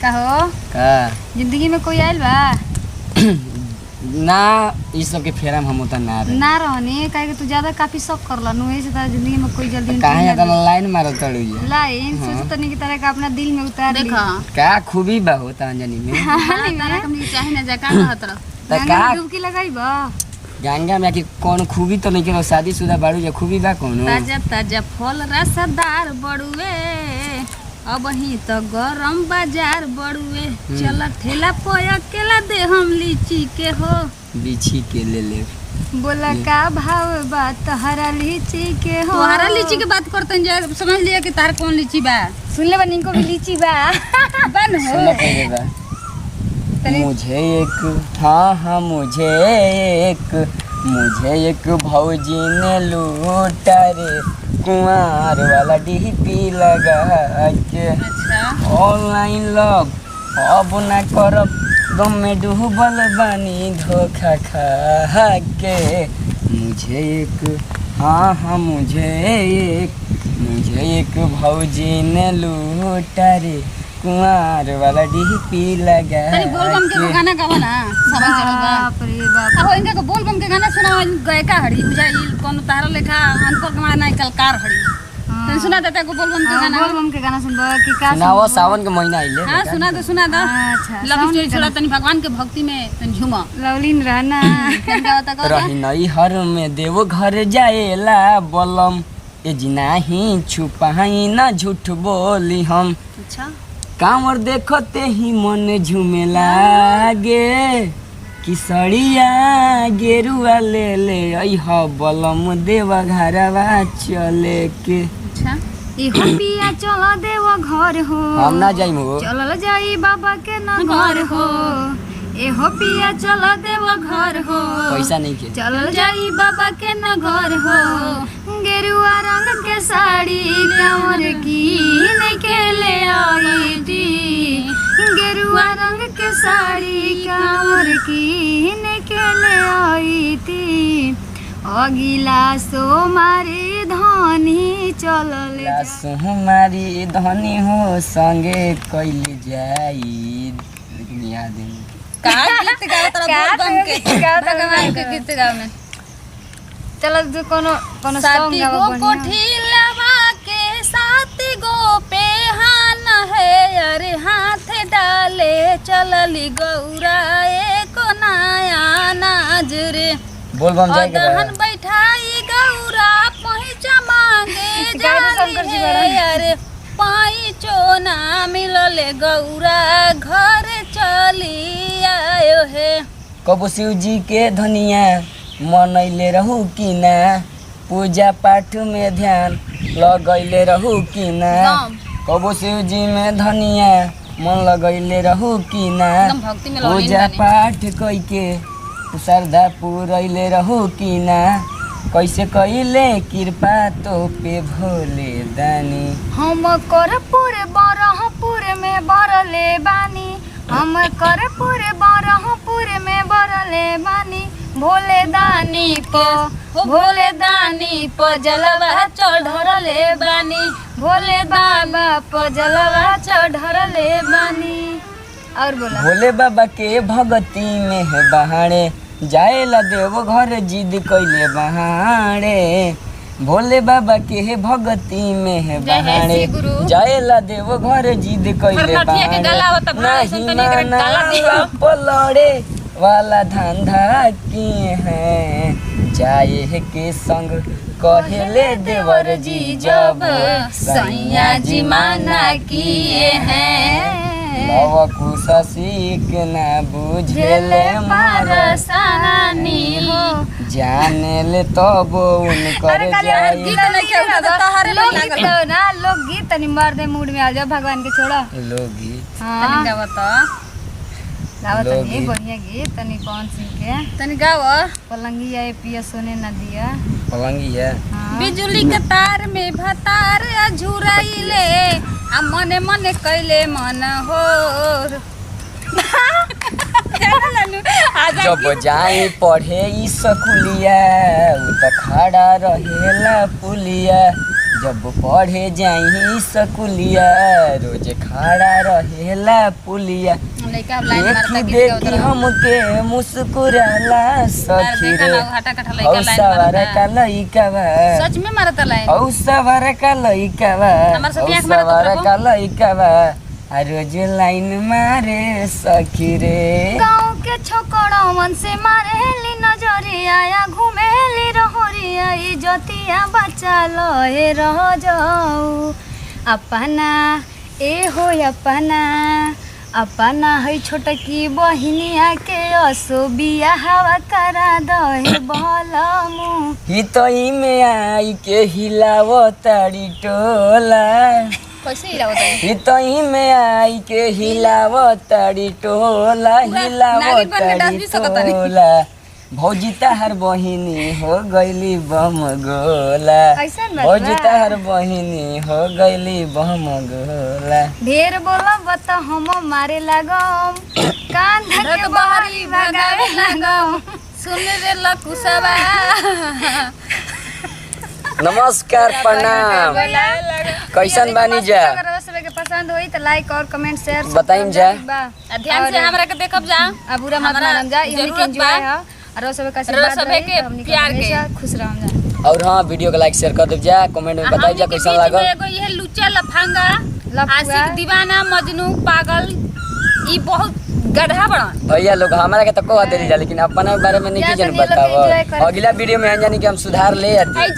कहो का जिंदगी में कोई आयल बा ना ई सब के फेरा में हम उतना ना रहे ना रहनी काहे कि तू ज्यादा काफी शौक करला नु ऐसे तारा जिंदगी में कोई जल्दी काहे इतना लाइन मारत तड़ुइया लाइन सोच तनी की तरह का अपना दिल में उतार ली देखा का खूबी बा होता अंजनी में तारा कम चाहे ना जा का कहत रह त गंगा का में डुबकी लगाई बा गंगा में कि कौन खूबी तो नहीं के शादीशुदा बाड़ू या खूबी बा कौन ताजा ताजा फल रसदार बड़ुए अब ही तो गरम बाजार बड़ुए चल ठेला पे अकेला दे हम लीची के हो बिछी के ले बोला का भाव बा तहरा लीची के हो तोहरा लीची के बात करते जा समझ लिया कि तार कौन लीची बा सुन ले बनी को भी लीची बा बन हो सुनो पहले बा मुझे एक भौजी ने लूटा रे कुंवार वाला डीपी लगा के अच्छा ऑनलाइन लव अब ना करब गम में डूबल बानी धोखा खा के मुझे एक भौजी ने लूटा रे कुंवार वाला डीपी लगा तनी बोल बम के गाना गावा ना सावन चढ़ल बा बाप रे बाप अब इनका को बोल बम के गाना सुनाओ गायका हड़ी बुझाई कोनो तारा लेखा अनपढ़ के माना कलकार हड़ी तनी सुना देता को बोल बम के गाना बोल बम के गाना सुनबा कि का सुनाओ सावन के महीना आइले हां सुना दो अच्छा लव स्टोरी छोड़ा तनी भगवान के भक्ति में तनी झूमा लवलीन रहना गाता का रही नई हर में देव घर जाएला बलम ए जिनाही छुपाई ना झूठ बोली हम अच्छा कांवर देखते ही मन झूमे लागे किसड़िया गेरुआ ले अइह बलम देवा घरवा चले के अच्छा ई हो पिया चल देव घर हो हम ना जाइम हो चलल जाई बाबा के ना घर हो ए हो पिया चल देव घर हो पैसा नहीं के चलल जाई बाबा के ना घर हो गेरुआ रंग के साड़ी कांवर की नहीं के ले आई दी गेरुआ रंग के साड़ी कांवर की नहीं के ले आई थी अगिला सोमारी धनी चलल हमारी धनी हो संगे कैल जाई लेकिन याद नहीं का गीत गावत रहा बोल बम के भगवान के गीत गाव में चल जो कोनो कोनो सॉन्ग साथी गावा गो कोठिलवा के साथी गो पे हान है अरे हाथ डाले चलली गौरा एको नया नाज रे बोल बम जाए के अदहन बैठाई गौरा पहुंचा मांगे जाली अरे पाई चोना मिलले गौरा घर चली आयो है कबो शिव जी के धनिया मनैले रहू कि ना पूजा पाठ में ध्यान लगैले रहू कि ना कबो शिव जी में धनिया मन लगैले रहू कि ना एकदम भक्ति में लगलिन पूजा बानी। पाठ कइके श्रद्धा पूरैले रहू कि ना कैसे कैले कृपा तो पे भोले दानी हम करपुर बरहपुर में बरले बानी हम करपुर बरहपुर में बरले बानी भोले दानी प जलवा चढ़ले बानी भोले बाबा प जलवा चढ़ले बानी और बोला भोले बाबा के भगती में है बहाड़े जाएला देव घर जिद कैले बहाड़े भोले बाबा के है भगती में है जय हे बहाड़े श्री गुरु। जाएला देव घर जिद कैले खरखटिया के गला होता भाई, नहीं संतनी के गला दियो। पलड़े वाला धंधा किए हैं जाए के संग कहले देवर जी जब सैया जी माना किए हैं लव कुश सीख न बुझेले मारसानी हो जाने ले तब उनकर जाई गीत नहीं खेलता तो तोहरे लोग लागल लोकगीत ना लोकगीत तनी मार दे मूड में आ जाओ भगवान के छोड़ा लोगी हाँ तनी गाव तो गावा तनी लोकगीत। बढ़िया गीत तनी कौन सिंह के तनी गाव पलंगिया ए पिया सोने न दिया पलंगी है हाँ बिजुली के तार में भतार झुराइले आ मने मने कैले मन हो जब जाए पढ़े ई स्कूलिया उ त खड़ा रहेला पुलिया जब पढ़े जाई स्कूलिया रोज खड़ा रहेला पुलिया लइका लाइन मारता देखी गीत देखी हमके मुस्कुराला सखी रे हटा कटा औ लइका लाइन सवार मारता का लइका बा सच में मारता लाइन औ सवार का लइका बा हमार साथी औ आँख मारता सवार प्रभु। का लइका बा आ रोज लाइन मारे सखी रे गाँव के छोकड़वन से मारेली नजरिया या घूमेली रहोरिया इजतिया बचा लहे रह जाऊ अपना ए हो अपना है छोटकी बहिनिया के असो बिया हवा करा दहे बलमु हितई में आई के हिलावताड़ी टोला कैसे हिलावता है हितई में आई के हिलावताड़ी टोला नागिन बन के डांस भी हिलावताड़ी सकतानी। टोला भौजी तहर बहिनी हो गईली बम गोला ऐसन बात भौजी बा? तहर बहिनी हो गईली बम गोला ढेर बोलब त हम मारे लागम कान धके बहरी भगावे लागम सुन रे लकुसबा नमस्कार प्रणाम कैसन बानी जा अगर आप सबके पसंद होई त लाइक और कमेंट शेयर बताइम जा। ध्यान से हमरा के देखब जा अब बुरा मत हमरा मानम जा इहनी के जरूरत एंजॉय बा। है और सब का रउआ सभे के प्यार के। खुश रहम जा और हाँ वीडियो को लाइक शेयर कर दीजिए कमेंट में बताइए जा कैसा लागल एगो ये लुच्चा लफंगा लफुआ। आशिक दीवाना मजनू पागल ई बहुत गधा बड़न भैया लोग हमारा के तो कह दे जा लेकिन अपना बारे में नहीं जा जन तनी लोग enjoy बताओ कर। अगला वीडियो में जानी कि हम सुधार ले आती